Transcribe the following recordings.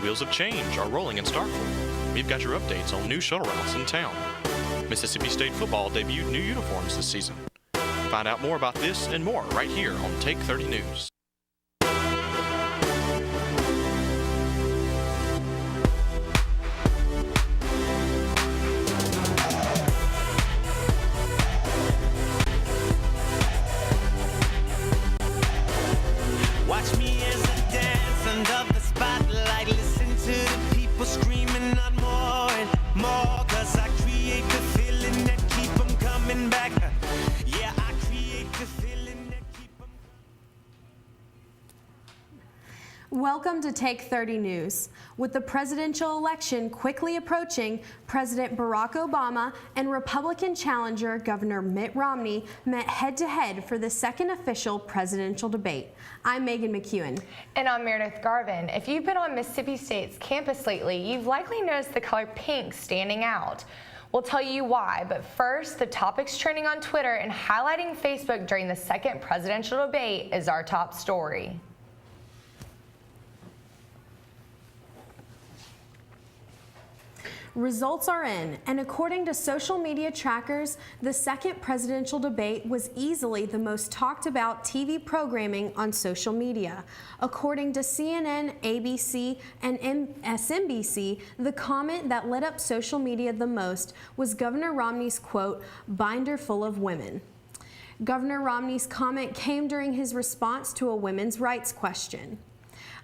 wheels of change are rolling in Starkville. We've got your updates on new shuttle routes in town. Mississippi State football debuted new uniforms this season. Find out more about this and more right here on Take 30 News. Watch me as I dance under the spotlight. Listen to the people screaming out more and more. Cause I create the feeling that keep them coming back. Yeah, I create the feeling that keep them. Welcome to Take 30 News. With the presidential election quickly approaching, President Barack Obama and Republican challenger Governor Mitt Romney met head-to-head for the second official presidential debate. I'm Megan McEwen. And I'm Meredith Garvin. If you've been on Mississippi State's campus lately, you've likely noticed the color pink standing out. We'll tell you why, but first, the topics trending on Twitter and highlighting Facebook during the second presidential debate is our top story. Results are in, and according to social media trackers, the second presidential debate was easily the most talked about TV programming on social media. According to CNN, ABC, and MSNBC, the comment that lit up social media the most was Governor Romney's quote, "binder full of women." Governor Romney's comment came during his response to a women's rights question.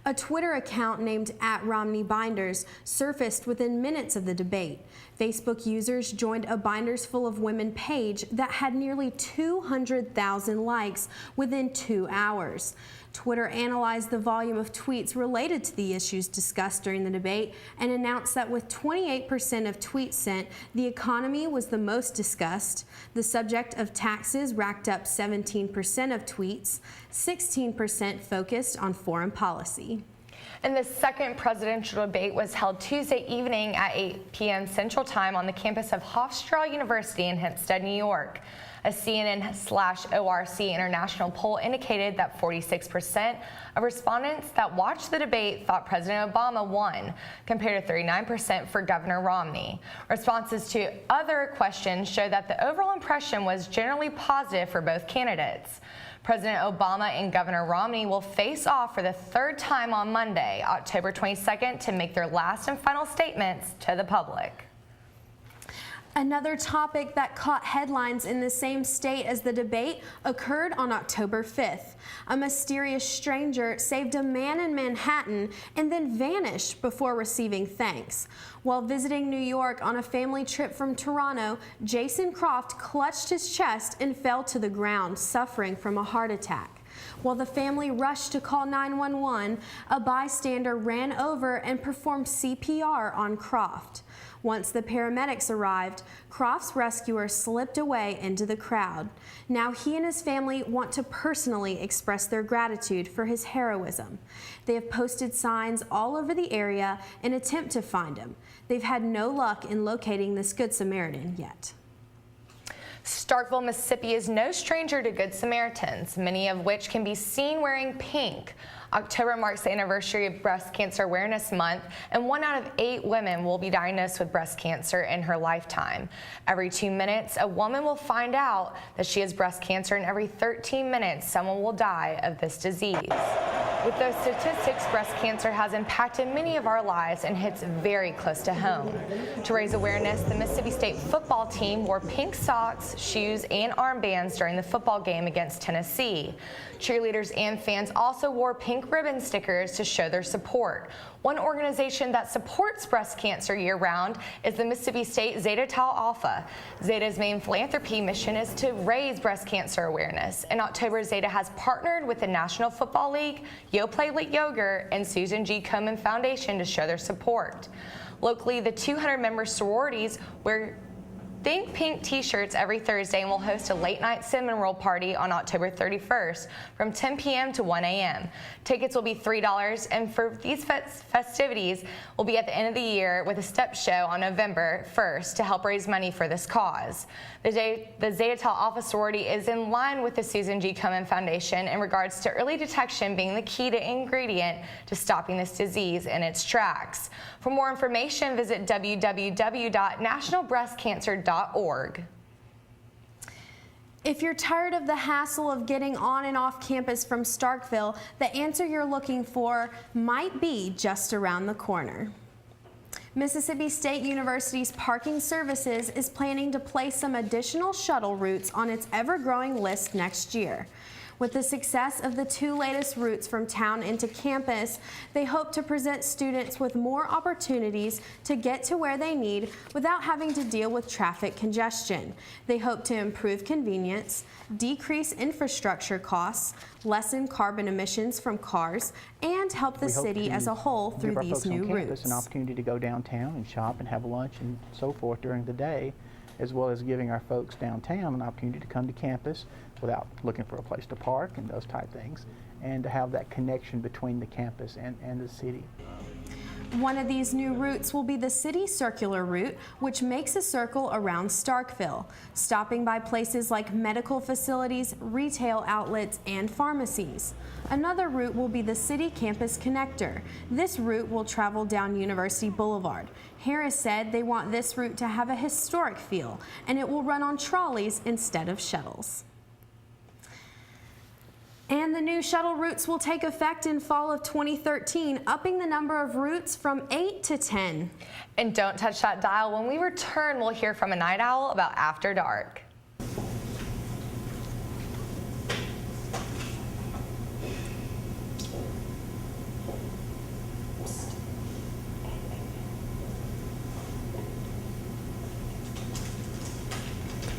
A Twitter account named @RomneyBinders surfaced within minutes of the debate. Facebook users joined a Binders Full of Women page that had nearly 200,000 likes within 2 hours. Twitter analyzed the volume of tweets related to the issues discussed during the debate and announced that with 28% of tweets sent, the economy was the most discussed. The subject of taxes racked up 17% of tweets, 16% focused on foreign policy. And the second presidential debate was held Tuesday evening at 8 p.m. Central Time on the campus of Hofstra University in Hempstead, New York. A CNN/ORC international poll indicated that 46% of respondents that watched the debate thought President Obama won, compared to 39% for Governor Romney. Responses to other questions show that the overall impression was generally positive for both candidates. President Obama and Governor Romney will face off for the third time on Monday, October 22nd, to make their last and final statements to the public. Another topic that caught headlines in the same state as the debate occurred on October 5th. A mysterious stranger saved a man in Manhattan and then vanished before receiving thanks. While visiting New York on a family trip from Toronto, Jason Croft clutched his chest and fell to the ground, suffering from a heart attack. While the family rushed to call 911, a bystander ran over and performed CPR on Croft. Once the paramedics arrived, Croft's rescuer slipped away into the crowd. Now he and his family want to personally express their gratitude for his heroism. They have posted signs all over the area in an attempt to find him. They've had no luck in locating this Good Samaritan yet. Starkville, Mississippi is no stranger to Good Samaritans, many of which can be seen wearing pink. October marks the anniversary of Breast Cancer Awareness Month, and 1 out of 8 women will be diagnosed with breast cancer in her lifetime. Every 2 minutes, a woman will find out that she has breast cancer, and every 13 minutes, someone will die of this disease. With those statistics, breast cancer has impacted many of our lives and hits very close to home. To raise awareness, the Mississippi State football team wore pink socks, shoes, and armbands during the football game against Tennessee. Cheerleaders and fans also wore pink ribbon stickers to show their support. One organization that supports breast cancer year-round is the Mississippi State Zeta Tau Alpha. Zeta's main philanthropy mission is to raise breast cancer awareness. In October, Zeta has partnered with the National Football League, Yoplait Yogurt, and Susan G. Komen Foundation to show their support. Locally, the 200-member sororities wear Think Pink t-shirts every Thursday and will host a late night cinnamon roll party on October 31st from 10 p.m. to 1 a.m. Tickets will be $3, and for these festivities will be at the end of the year with a step show on November 1st to help raise money for this cause. The Zeta Tau Alpha sorority is in line with the Susan G. Komen Foundation in regards to early detection being the key ingredient to stopping this disease in its tracks. For more information, visit www.nationalbreastcancer.org. If you're tired of the hassle of getting on and off campus from Starkville, the answer you're looking for might be just around the corner. Mississippi State University's Parking Services is planning to place some additional shuttle routes on its ever-growing list next year. With the success of the 2 latest routes from town into campus, they hope to present students with more opportunities to get to where they need without having to deal with traffic congestion. They hope to improve convenience, decrease infrastructure costs, lessen carbon emissions from cars, and help the city as a whole through these new routes. An opportunity to go downtown and shop and have lunch and so forth during the day, as well as giving our folks downtown an opportunity to come to campus without looking for a place to park and those type things, and to have that connection between the campus and the city. One of these new routes will be the City Circular Route, which makes a circle around Starkville, stopping by places like medical facilities, retail outlets, and pharmacies. Another route will be the City Campus Connector. This route will travel down University Boulevard. Harris said they want this route to have a historic feel, and it will run on trolleys instead of shuttles. And the new shuttle routes will take effect in fall of 2013, upping the number of routes from 8 to 10. And don't touch that dial. When we return, we'll hear from a night owl about After Dark.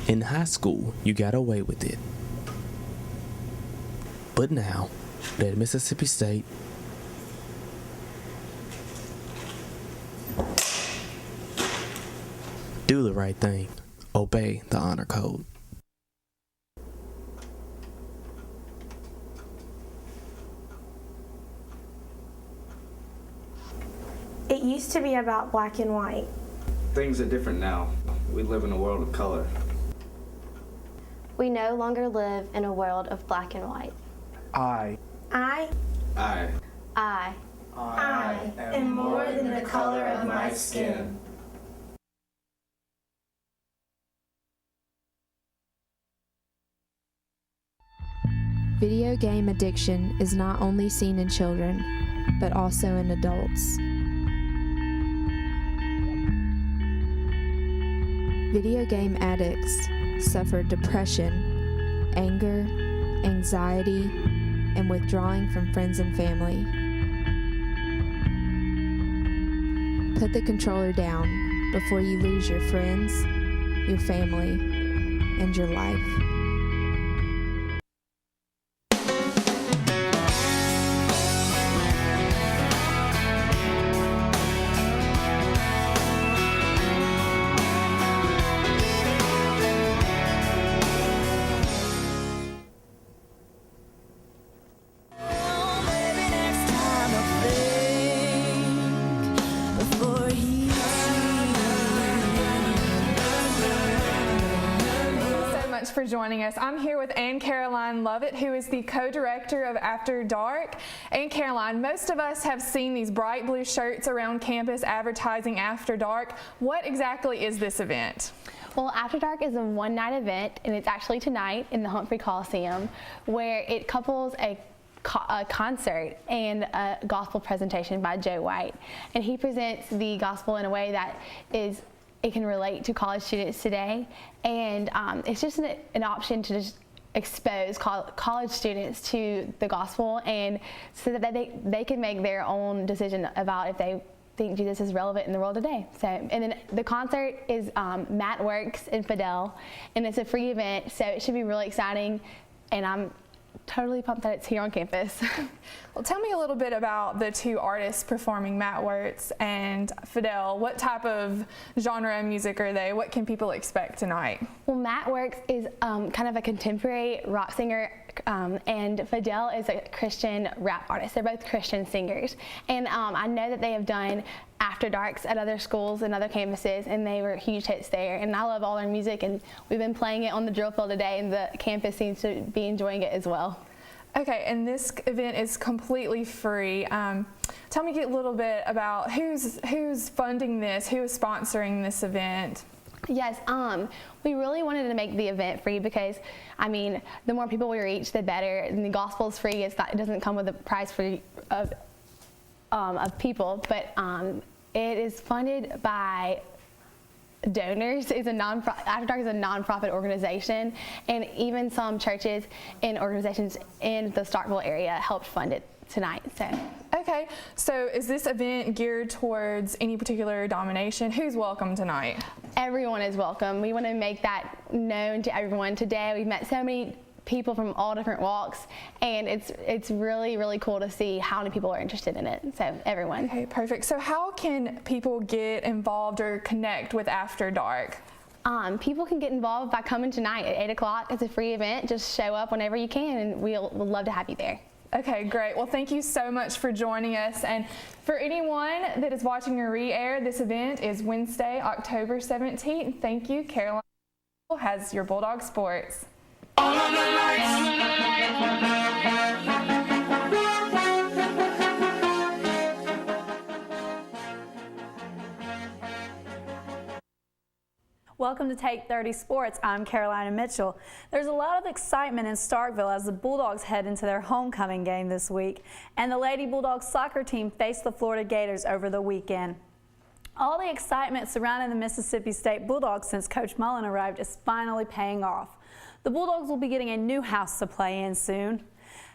In high school, you got away with it. But now, at Mississippi State, do the right thing. Obey the honor code. It used to be about black and white. Things are different now. We live in a world of color. We no longer live in a world of black and white. I am more than the color of my skin. Video game addiction is not only seen in children, but also in adults. Video game addicts suffer depression, anger, anxiety, and withdrawing from friends and family. Put the controller down before you lose your friends, your family, and your life. For joining us. I'm here with Ann Caroline Lovett, who is the co-director of After Dark. Ann Caroline, most of us have seen these bright blue shirts around campus advertising After Dark. What exactly is this event? Well, After Dark is a one-night event, and it's actually tonight in the Humphrey Coliseum, where it couples a concert and a gospel presentation by Joe White. And he presents the gospel in a way that it can relate to college students today, and it's just an option to just expose college students to the gospel, and so that they can make their own decision about if they think Jesus is relevant in the world today. So, and then the concert is Matt Works and Fidel, and it's a free event, so it should be really exciting, and I'm totally pumped that it's here on campus. Well, tell me a little bit about the two artists performing, Matt Wertz and Fidel. What type of genre of music are they? What can people expect tonight? Well, Matt Wertz is kind of a contemporary rock singer, and Fidel is a Christian rap artist. They're both Christian singers. And I know that they have done After Darks at other schools and other campuses, and they were huge hits there. And I love all their music, and we've been playing it on the drill field today, and the campus seems to be enjoying it as well. Okay, and this event is completely free. Tell me a little bit about who's funding this, who is sponsoring this event. Yes, we really wanted to make the event free because, I mean, the more people we reach, the better. And the gospel is free. It doesn't come with a price of people, but it is funded by donors. After Dark is a nonprofit organization, and even some churches and organizations in the Starkville area helped fund it tonight. Okay, so is this event geared towards any particular denomination? Who's welcome tonight? Everyone is welcome. We want to make that known to everyone. Today we've met so many people from all different walks, and it's really, really cool to see how many people are interested in it. So everyone. Okay, perfect. So how can people get involved or connect with After Dark? People can get involved by coming tonight at 8 o'clock. It's a free event. Just show up whenever you can, and we'll love to have you there. Okay, great. Well, thank you so much for joining us. And for anyone that is watching a re-air, this event is Wednesday, October 17th. Thank you. Caroline has your Bulldog Sports. All of the lights. Welcome to Take 30 Sports. I'm Carolina Mitchell. There's a lot of excitement in Starkville as the Bulldogs head into their homecoming game this week, and the Lady Bulldogs soccer team faced the Florida Gators over the weekend. All the excitement surrounding the Mississippi State Bulldogs since Coach Mullen arrived is finally paying off. The Bulldogs will be getting a new house to play in soon.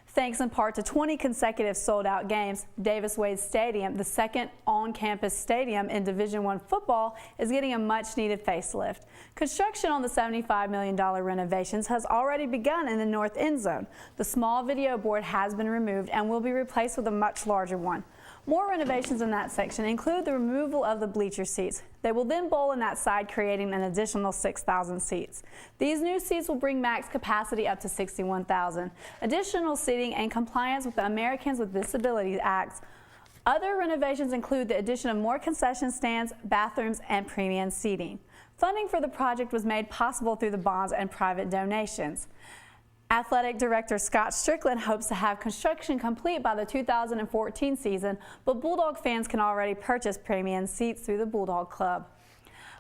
Thanks in part to 20 consecutive sold-out games, Davis-Wade Stadium, the second on-campus stadium in Division I football, is getting a much-needed facelift. Construction on the $75 million renovations has already begun in the north end zone. The small video board has been removed and will be replaced with a much larger one. More renovations in that section include the removal of the bleacher seats. They will then bowl in that side, creating an additional 6,000 seats. These new seats will bring max capacity up to 61,000. Additional seating and compliance with the Americans with Disabilities Act. Other renovations include the addition of more concession stands, bathrooms, and premium seating. Funding for the project was made possible through the bonds and private donations. Athletic Director Scott Strickland hopes to have construction complete by the 2014 season, but Bulldog fans can already purchase premium seats through the Bulldog Club.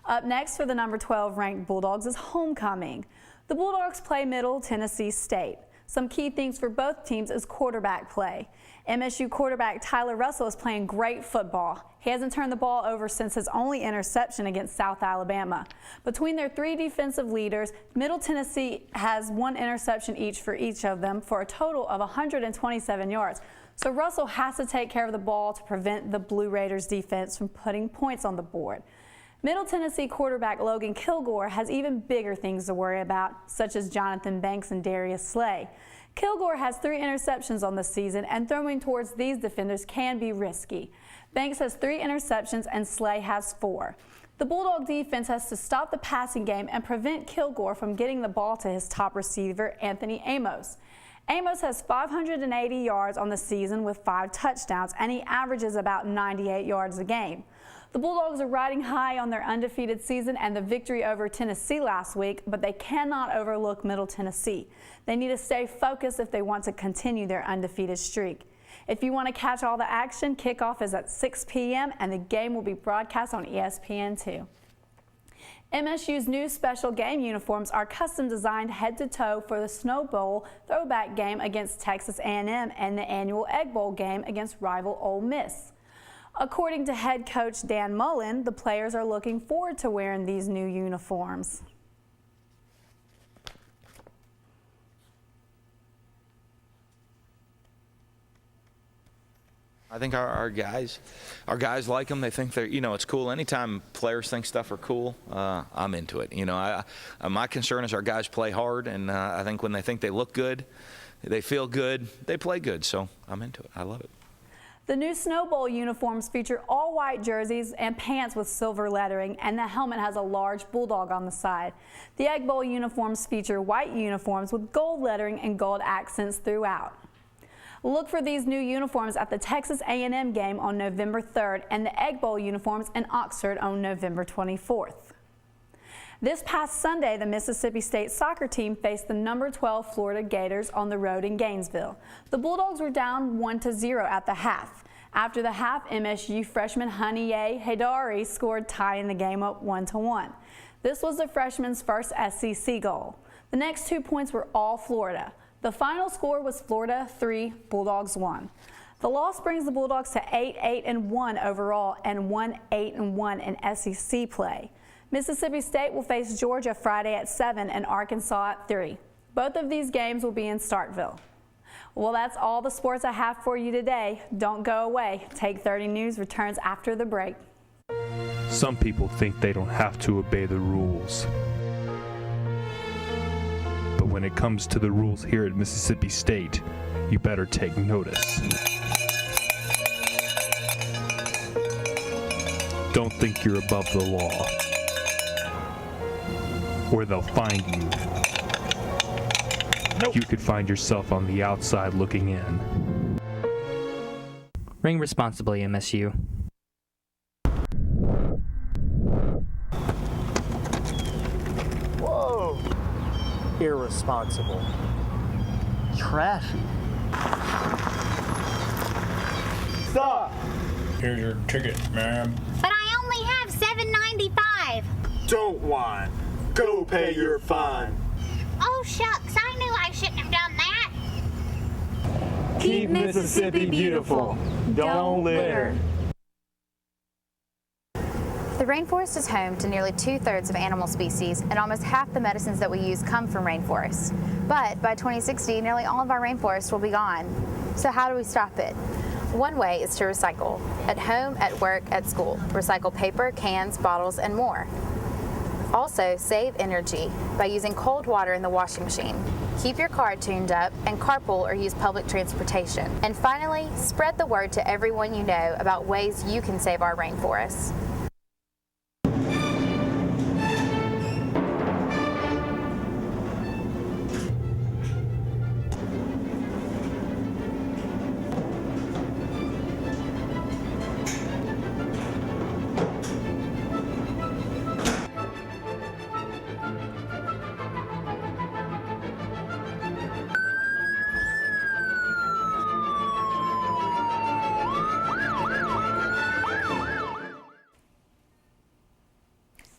Up next for the number 12 ranked Bulldogs is homecoming. The Bulldogs play Middle Tennessee State. Some key things for both teams is quarterback play. MSU quarterback Tyler Russell is playing great football. He hasn't turned the ball over since his only interception against South Alabama. Between their three defensive leaders, Middle Tennessee has one interception each for each of them for a total of 127 yards. So Russell has to take care of the ball to prevent the Blue Raiders defense from putting points on the board. Middle Tennessee quarterback Logan Kilgore has even bigger things to worry about, such as Jonathan Banks and Darius Slay. Kilgore has 3 interceptions on the season, and throwing towards these defenders can be risky. Banks has 3 interceptions and Slay has 4. The Bulldog defense has to stop the passing game and prevent Kilgore from getting the ball to his top receiver, Anthony Amos. Amos has 580 yards on the season with 5 touchdowns, and he averages about 98 yards a game. The Bulldogs are riding high on their undefeated season and the victory over Tennessee last week, but they cannot overlook Middle Tennessee. They need to stay focused if they want to continue their undefeated streak. If you want to catch all the action, kickoff is at 6 p.m. and the game will be broadcast on ESPN2. MSU's new special game uniforms are custom designed head to toe for the Snow Bowl throwback game against Texas A&M and the annual Egg Bowl game against rival Ole Miss. According to head coach Dan Mullen, the players are looking forward to wearing these new uniforms. I think our guys like them. They think they're, it's cool. Anytime players think stuff are cool, I'm into it. My concern is our guys play hard, and I think when they think they look good, They feel good. They play good, so I'm into it. I love it. The new Snow Bowl uniforms feature all white jerseys and pants with silver lettering, and the helmet has a large bulldog on the side. The Egg Bowl uniforms feature white uniforms with gold lettering and gold accents throughout. Look for these new uniforms at the Texas A&M game on November 3rd and the Egg Bowl uniforms in Oxford on November 24th. This past Sunday, the Mississippi State soccer team faced the number 12 Florida Gators on the road in Gainesville. The Bulldogs were down 1-0 at the half. After the half, MSU freshman Haniye Haydari scored, tying the game up 1-1. This was the freshman's first SEC goal. The next 2 points were all Florida. The final score was Florida 3, Bulldogs 1. The loss brings the Bulldogs to 8-8-1 overall and 1-8-1 in SEC play. Mississippi State will face Georgia Friday at 7 and Arkansas at 3. Both of these games will be in Starkville. Well, that's all the sports I have for you today. Don't go away. Take 30 News returns after the break. Some people think they don't have to obey the rules. But when it comes to the rules here at Mississippi State, you better take notice. Don't think you're above the law, or they'll find you. Nope. You could find yourself on the outside looking in. Ring responsibly, MSU. Whoa! Irresponsible. Trashy. Stop! Here's your ticket, ma'am. But I only have $7.95. Don't whine. Go pay your fine. Oh, shucks, I knew I shouldn't have done that. Keep Mississippi beautiful. Don't litter. The rainforest is home to nearly 2/3 of animal species, and almost half the medicines that we use come from rainforests. But by 2060, nearly all of our rainforests will be gone. So how do we stop it? One way is to recycle. At home, at work, at school. Recycle paper, cans, bottles, and more. Also, save energy by using cold water in the washing machine. Keep your car tuned up and carpool or use public transportation. And finally, spread the word to everyone you know about ways you can save our rainforests.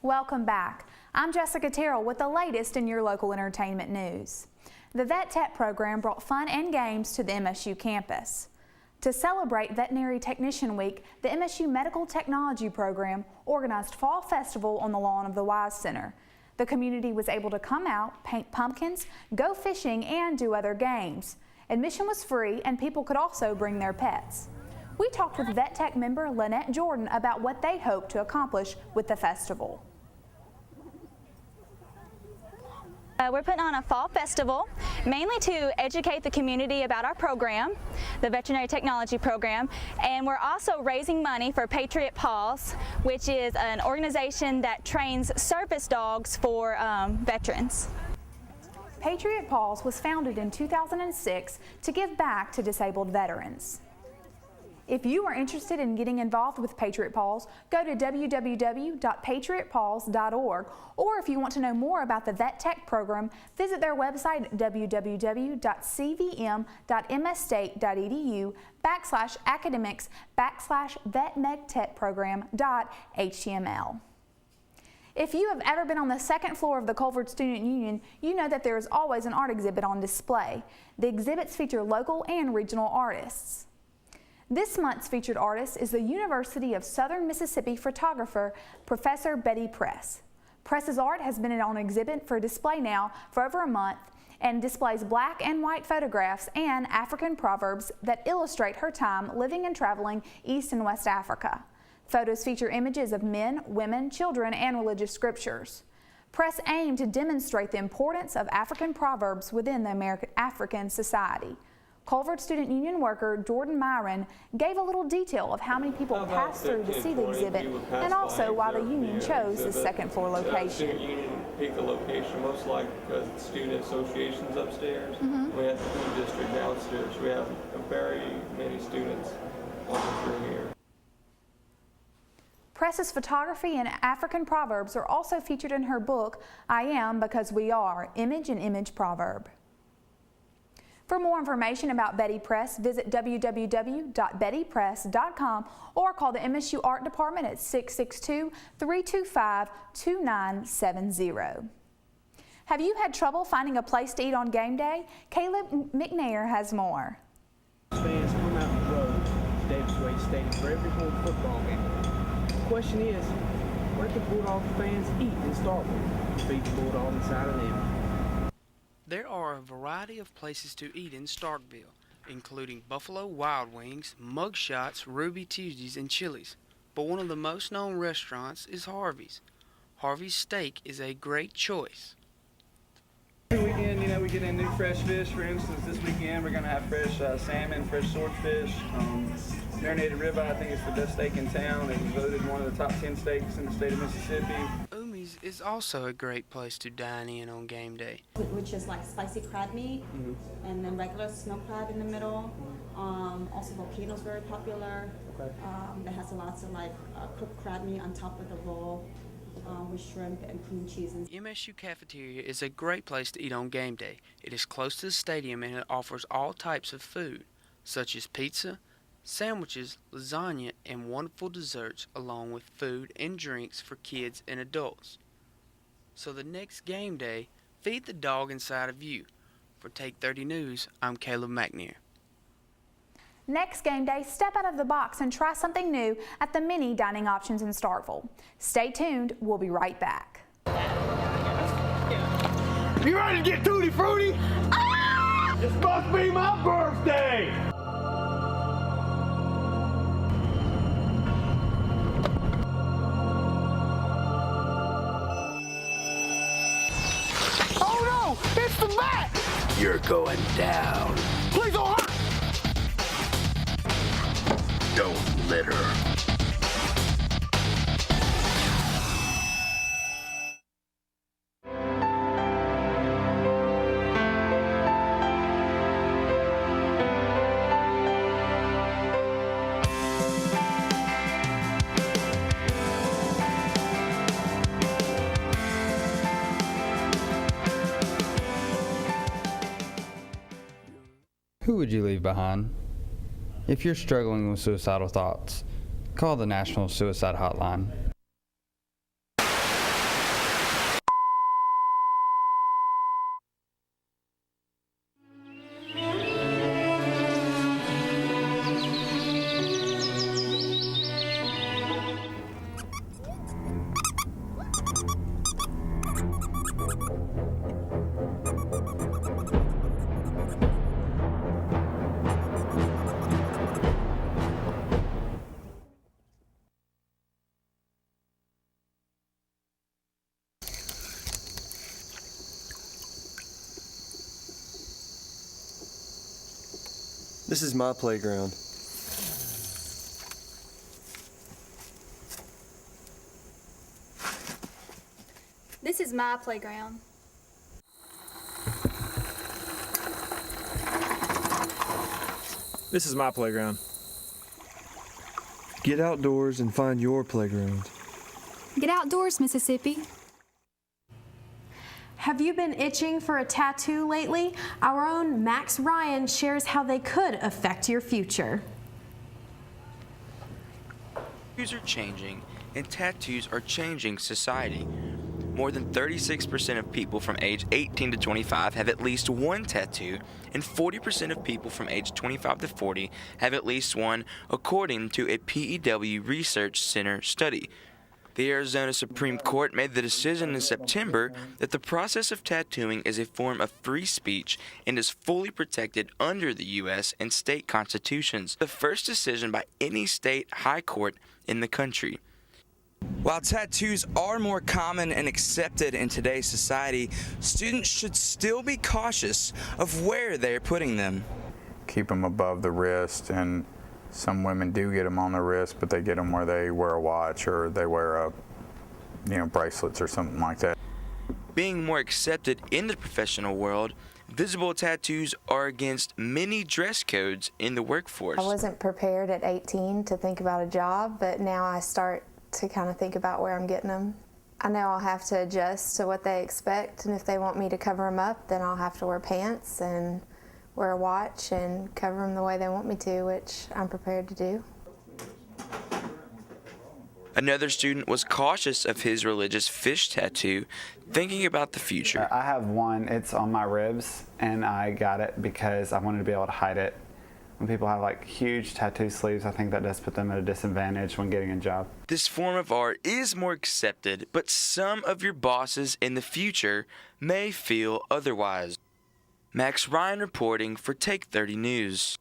Welcome back. I'm Jessica Terrell with the latest in your local entertainment news. The Vet Tech program brought fun and games to the MSU campus. To celebrate Veterinary Technician Week, the MSU Medical Technology program organized Fall Festival on the lawn of the Wise Center. The community was able to come out, paint pumpkins, go fishing, and do other games. Admission was free and people could also bring their pets. We talked with Vet Tech member Lynette Jordan about what they hope to accomplish with the festival. We're putting on a fall festival mainly to educate the community about our program, the Veterinary Technology program, and we're also raising money for Patriot Paws, which is an organization that trains service dogs for veterans. Patriot Paws was founded in 2006 to give back to disabled veterans. If you are interested in getting involved with Patriot Paws, go to www.patriotpaws.org, or if you want to know more about the Vet Tech program, visit their website at www.cvm.mstate.edu/academics/vetmedtechprogram.html. If you have ever been on the second floor of the Colford Student Union, you know that there is always an art exhibit on display. The exhibits feature local and regional artists. This month's featured artist is the University of Southern Mississippi photographer, Professor Betty Press. Press's art has been on exhibit for display now for over a month and displays black and white photographs and African proverbs that illustrate her time living and traveling East and West Africa. Photos feature images of men, women, children, and religious scriptures. Press aimed to demonstrate the importance of African proverbs within the African society. Culver Student Union worker Jordan Myron gave a little detail of how many people pass through to see the exhibit and also why the union chose the second floor location. Student union picked the location most likely because the student association's upstairs. We have the food district downstairs. We have very many students walking through here. Press's photography and African proverbs are also featured in her book, I Am Because We Are, Image and Image Proverb. For more information about Betty Press, visit www.bettypress.com or call the MSU Art Department at 662-325-2970. Have you had trouble finding a place to eat on game day? Caleb McNair has more. Fans come out the road to Davis Wade Stadium for every home football game. The question is, where can Bulldog fans eat in Starkville to feed the Bulldog inside of them? There are a variety of places to eat in Starkville, including Buffalo Wild Wings, Mugshots, Ruby Tuesdays, and Chili's. But one of the most known restaurants is Harvey's. Harvey's Steak is a great choice. Every weekend, we get in new fresh fish. For instance, this weekend we're going to have fresh salmon, fresh swordfish, marinated ribeye. I think it's the best steak in town. It was voted one of the top 10 steaks in the state of Mississippi. Umi's is also a great place to dine in on game day. Which is like spicy crab meat, and then regular snow crab in the middle. Also Volcano's very popular. It has lots of cooked crab meat on top of the roll. With shrimp and cream cheese. MSU Cafeteria is a great place to eat on game day. It is close to the stadium and it offers all types of food, such as pizza, sandwiches, lasagna, and wonderful desserts, along with food and drinks for kids and adults. So the next game day, feed the dog inside of you. For Take 30 News, I'm Caleb McNair. Next game day, step out of the box and try something new at the many dining options in Starkville. Stay tuned, we'll be right back. You ready to get tutti frutti? Ah! It's supposed to be my birthday! Oh no! It's the bat! You're going down. Please don't hurt! Don't litter. Who would you leave behind? If you're struggling with suicidal thoughts, call the National Suicide Hotline. This is my playground. This is my playground. This is my playground. Get outdoors and find your playground. Get outdoors, Mississippi. Have you been itching for a tattoo lately? Our own Max Ryan shares how they could affect your future. Tattoos are changing, and tattoos are changing society. More than 36% of people from age 18 to 25 have at least one tattoo, and 40% of people from age 25 to 40 have at least one, according to a PEW Research Center study. The Arizona Supreme Court made the decision in September that the process of tattooing is a form of free speech and is fully protected under the U.S. and state constitutions, the first decision by any state high court in the country. While tattoos are more common and accepted in today's society, students should still be cautious of where they are putting them. Keep them above the wrist, and some women do get them on the wrist, but they get them where they wear a watch or they wear bracelets or something like that. Being more accepted in the professional world, visible tattoos are against many dress codes in the workforce. I wasn't prepared at 18 to think about a job, but now I start to kind of think about where I'm getting them. I know I'll have to adjust to what they expect, and if they want me to cover them up, then I'll have to wear pants and wear a watch and cover them the way they want me to, which I'm prepared to do. Another student was cautious of his religious fish tattoo, thinking about the future. I have one, it's on my ribs, and I got it because I wanted to be able to hide it. When people have like huge tattoo sleeves, I think that does put them at a disadvantage when getting a job. This form of art is more accepted, but some of your bosses in the future may feel otherwise. Max Ryan reporting for Take 30 News.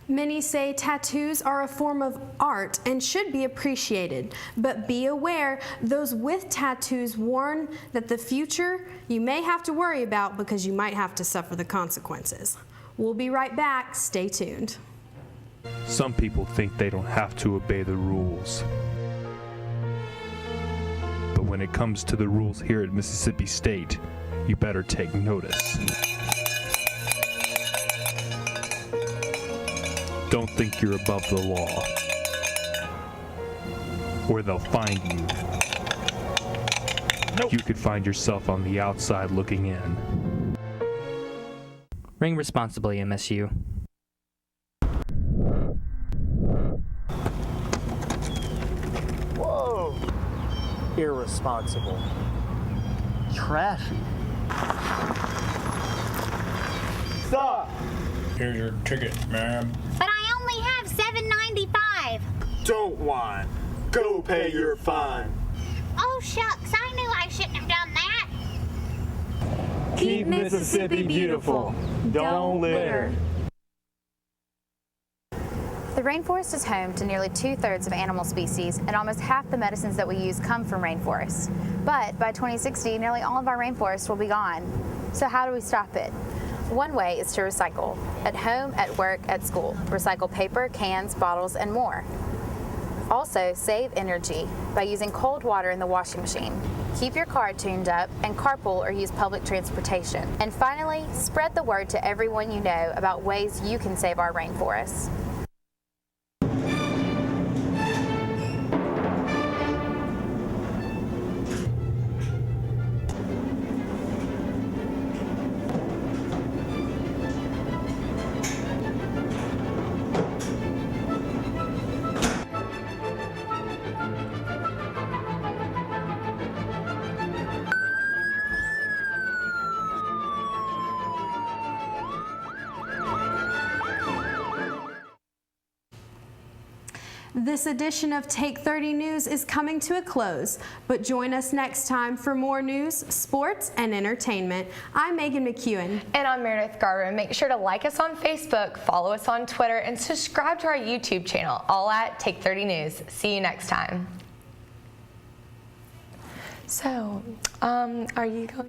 Many say tattoos are a form of art and should be appreciated, but be aware those with tattoos warn that the future you may have to worry about because you might have to suffer the consequences. We'll be right back. Stay tuned. Some people think they don't have to obey the rules. But when it comes to the rules here at Mississippi State, you better take notice. Don't think you're above the law, or they'll find you. Nope. You could find yourself on the outside looking in. Ring responsibly, MSU. Whoa! Irresponsible. Trashy. Stop! Here's your ticket, ma'am. But I only have $7.95. Don't whine. Go pay your fine. Oh, shucks, I knew I shouldn't have done that. Keep Mississippi beautiful. Don't litter. The rainforest is home to nearly 2/3 of animal species, and almost half the medicines that we use come from rainforests. But by 2060, nearly all of our rainforests will be gone. So how do we stop it? One way is to recycle. At home, at work, at school. Recycle paper, cans, bottles, and more. Also, save energy by using cold water in the washing machine. Keep your car tuned up and carpool or use public transportation. And finally, spread the word to everyone you know about ways you can save our rainforests. This edition of Take 30 News is coming to a close, but join us next time for more news, sports, and entertainment. I'm Megan McEwen. And I'm Meredith Garber. Make sure to like us on Facebook, follow us on Twitter, and subscribe to our YouTube channel, all at Take 30 News. See you next time. So, are you going?